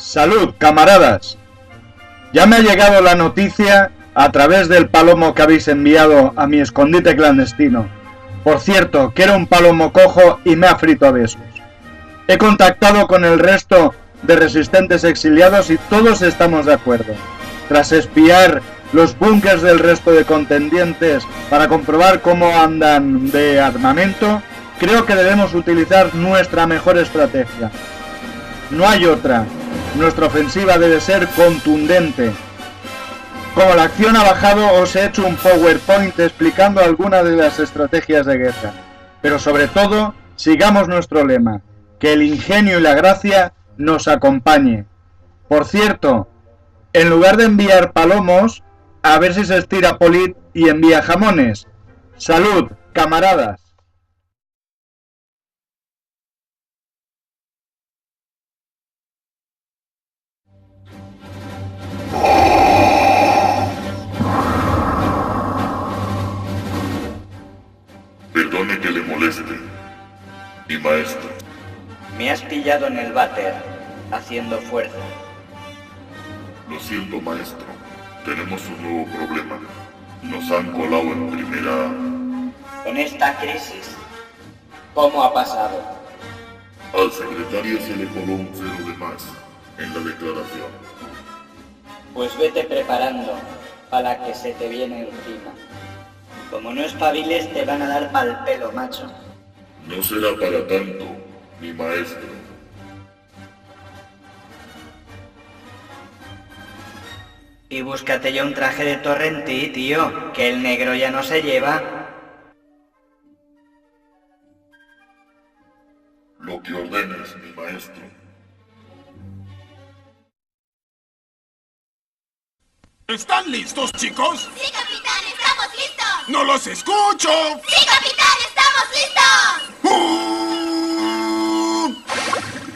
Salud, camaradas. Ya me ha llegado la noticia a través del palomo que habéis enviado a mi escondite clandestino. Por cierto, que era un palomo cojo y me ha frito a besos. He contactado con el resto de resistentes exiliados y todos estamos de acuerdo. Tras espiar los búnkers del resto de contendientes para comprobar cómo andan de armamento, creo que debemos utilizar nuestra mejor estrategia. No hay otra. Nuestra ofensiva debe ser contundente. Como la acción ha bajado, os he hecho un PowerPoint explicando algunas de las estrategias de guerra. Pero sobre todo, sigamos nuestro lema, que el ingenio y la gracia nos acompañe. Por cierto, en lugar de enviar palomos, a ver si se estira Polit y envía jamones. ¡Salud, camaradas! Perdone que le moleste, mi maestro. Me has pillado en el váter, haciendo fuerza. Lo siento, maestro. Tenemos un nuevo problema. Nos han colado en primera... Con esta crisis, ¿cómo ha pasado? Al secretario se le coló un cero de más en la declaración. Pues vete preparando para que se te viene encima. Como no espabiles te van a dar pa'l pelo, macho. No será para tanto, mi maestro. Y búscate ya un traje de Torrentí, tío, que el negro ya no se lleva. Lo que ordenes, mi maestro. ¿Están listos, chicos? ¡Sí, capitán! ¡Estamos listos! ¡No los escucho! ¡Sí, capitán! ¡Estamos listos!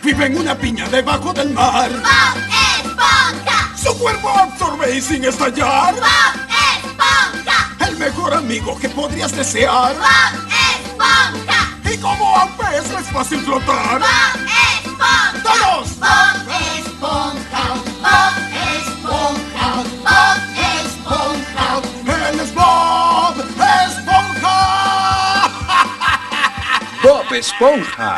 Vive en una piña debajo del mar. ¡Bob Esponja! Su cuerpo absorbe y sin estallar. ¡Bob Esponja! El mejor amigo que podrías desear. ¡Bob Esponja! Y como a un pez es fácil flotar. ¡Bob Esponja! ¡Todos! ¡Bob Esponja! ¡Bob Esponja! ¡Bob Esponja! ¡Él es Bob Esponja! Bob Esponja.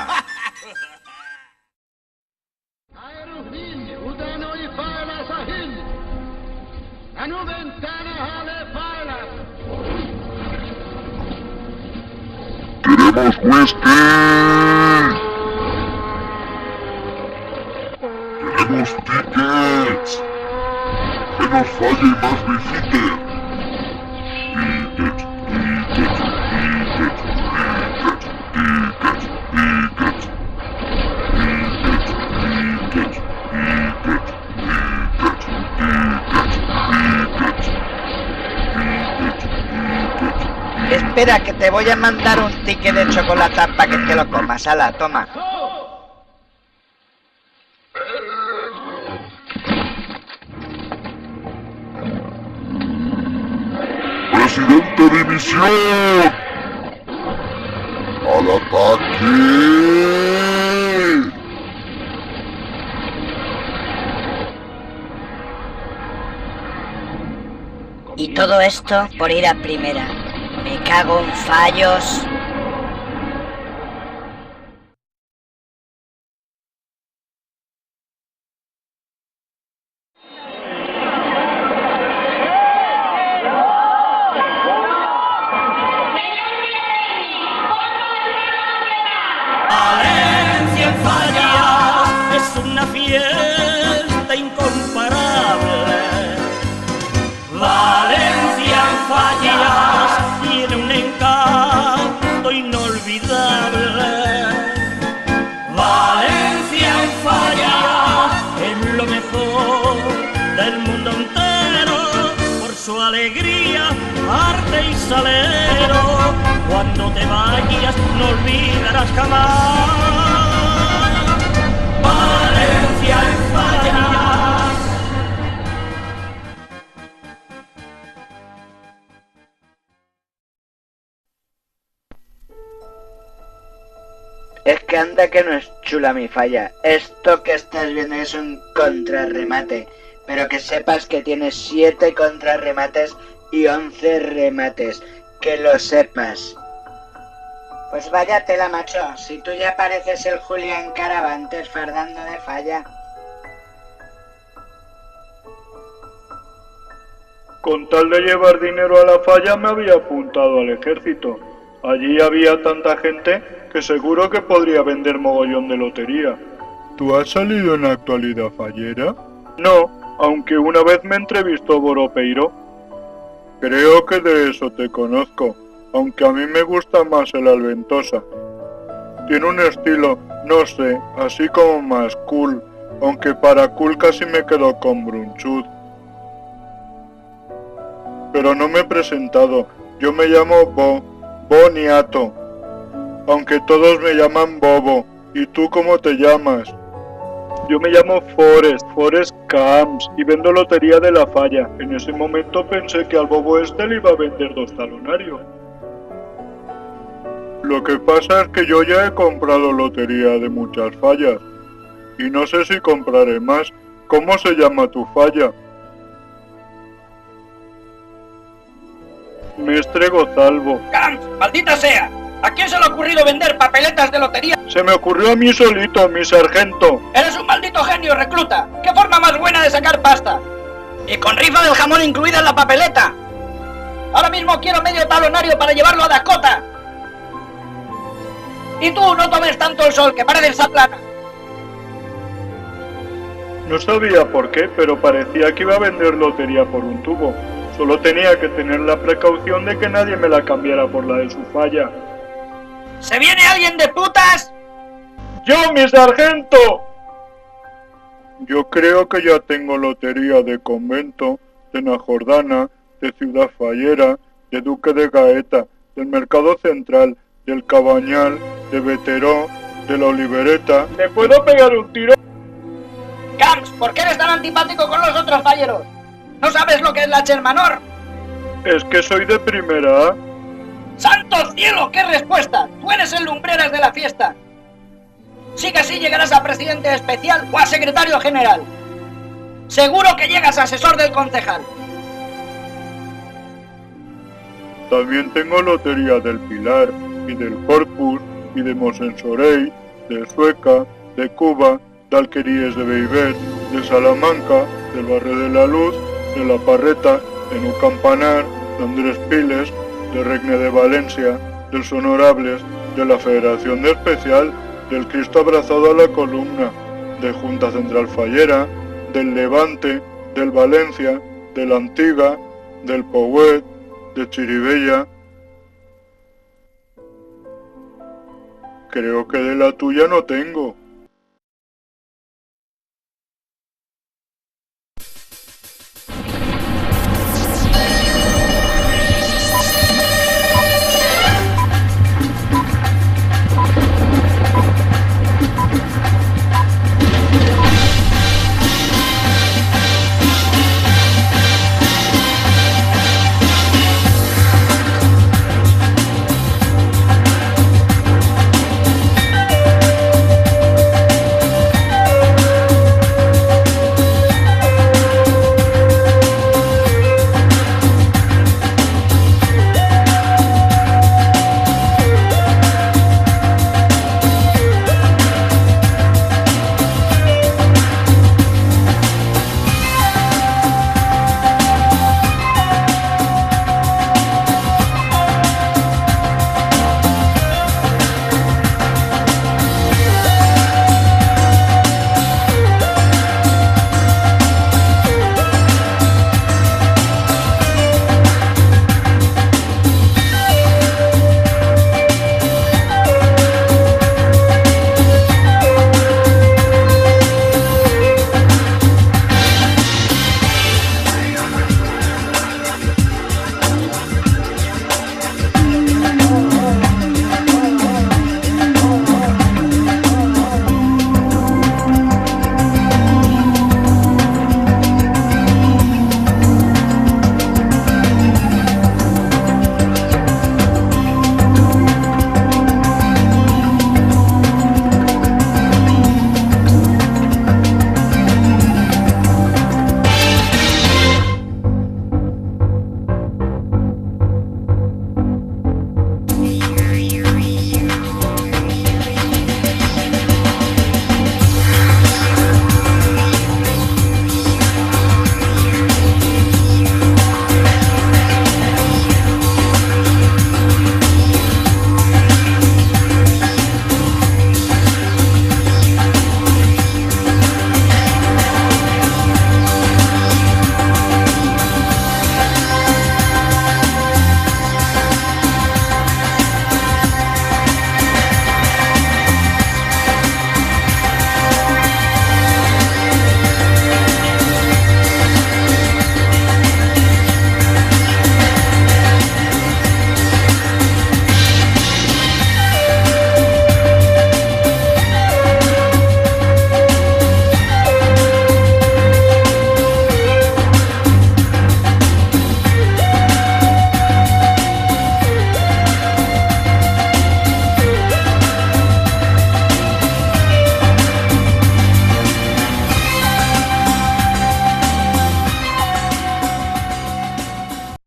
¡Queremos whisky! ¡Queremos tickets! ¡Que nos falle más visite! ¡Tickets! ¡Tickets! ¡Tickets! ¡Tickets! ¡Tickets! ¡Tickets! Espera, que te voy a mandar un ticket de chocolate para que te lo comas. Ala, toma. ¡Presidente División! ¡Al ataque! Y todo esto por ir a primera. Me cago en fallos. Valencia en Fallas es una fiesta incomparable. Valencia en Fallas tiene un encanto inolvidable. Valencia en Fallas es lo mejor del mundo entero por su alegría, arte y salero. Cuando te vayas no olvidarás jamás Valencia en Fallas. Es que que anda que no es chula mi falla. Esto que estás viendo es un contrarremate, pero que sepas que tienes 7 contrarremates y 11 remates, que lo sepas. Pues vaya tela, macho, si tú ya pareces el Julián Caravantes fardando de falla. Con tal de llevar dinero a la falla me había apuntado al ejército. Allí había tanta gente que seguro que podría vender mogollón de lotería. ¿Tú has salido en la actualidad fallera? No, aunque una vez me entrevistó Boropeiro. Creo que de eso te conozco, aunque a mí me gusta más el Alventosa. Tiene un estilo, no sé, así como más cool, aunque para cool casi me quedo con Brunchud. Pero no me he presentado, yo me llamo Boniato, aunque todos me llaman Bobo. ¿Y tú cómo te llamas? Yo me llamo Forest Camps, y vendo lotería de la falla. En ese momento pensé que al bobo este le iba a vender 2 talonarios. Lo que pasa es que yo ya he comprado lotería de muchas fallas, y no sé si compraré más. ¿Cómo se llama tu falla? Mestre Gozalvo. ¡Camps! ¡Maldita sea! ¿A quién se le ha ocurrido vender papeletas de lotería? Se me ocurrió a mí solito, mi sargento. ¡Eres un maldito genio, recluta! ¡Qué forma más buena de sacar pasta! Y con rifa del jamón incluida en la papeleta. Ahora mismo quiero medio talonario para llevarlo a Dakota. Y tú no tomes tanto el sol, que pareces plana. No sabía por qué, pero parecía que iba a vender lotería por un tubo. Solo tenía que tener la precaución de que nadie me la cambiara por la de su falla. ¿Se viene alguien de putas? ¡Yo, mi sargento! Yo creo que ya tengo lotería de Convento, de Najordana, de Ciudad Fallera, de Duque de Gaeta, del Mercado Central, del Cabañal, de Veteró, de la Olivereta. ¿Me puedo pegar un tiro? Camps, ¿por qué eres tan antipático con los otros falleros? ¿No sabes lo que es la Shermanor? Es que soy de primera A. ¡Santo cielo! ¡Qué respuesta! Tú eres el lumbreras de la fiesta. Sí que sí llegarás a presidente especial o a secretario general. Seguro que llegas a asesor del concejal. También tengo lotería del Pilar, y del Corpus, y de Mosensorey, de Sueca, de Cuba, de Alqueríes de Beiber, de Salamanca, del Barrio de la Luz, de La Parreta, de Nou Campanar, de Andrés Piles, de Regne de Valencia, dels Honorables, de la Federación de Especial, del Cristo abrazado a la columna, de Junta Central Fallera, del Levante, del Valencia, de la Antiga, del Pouet, de Chiribella. Creo que de la tuya no tengo.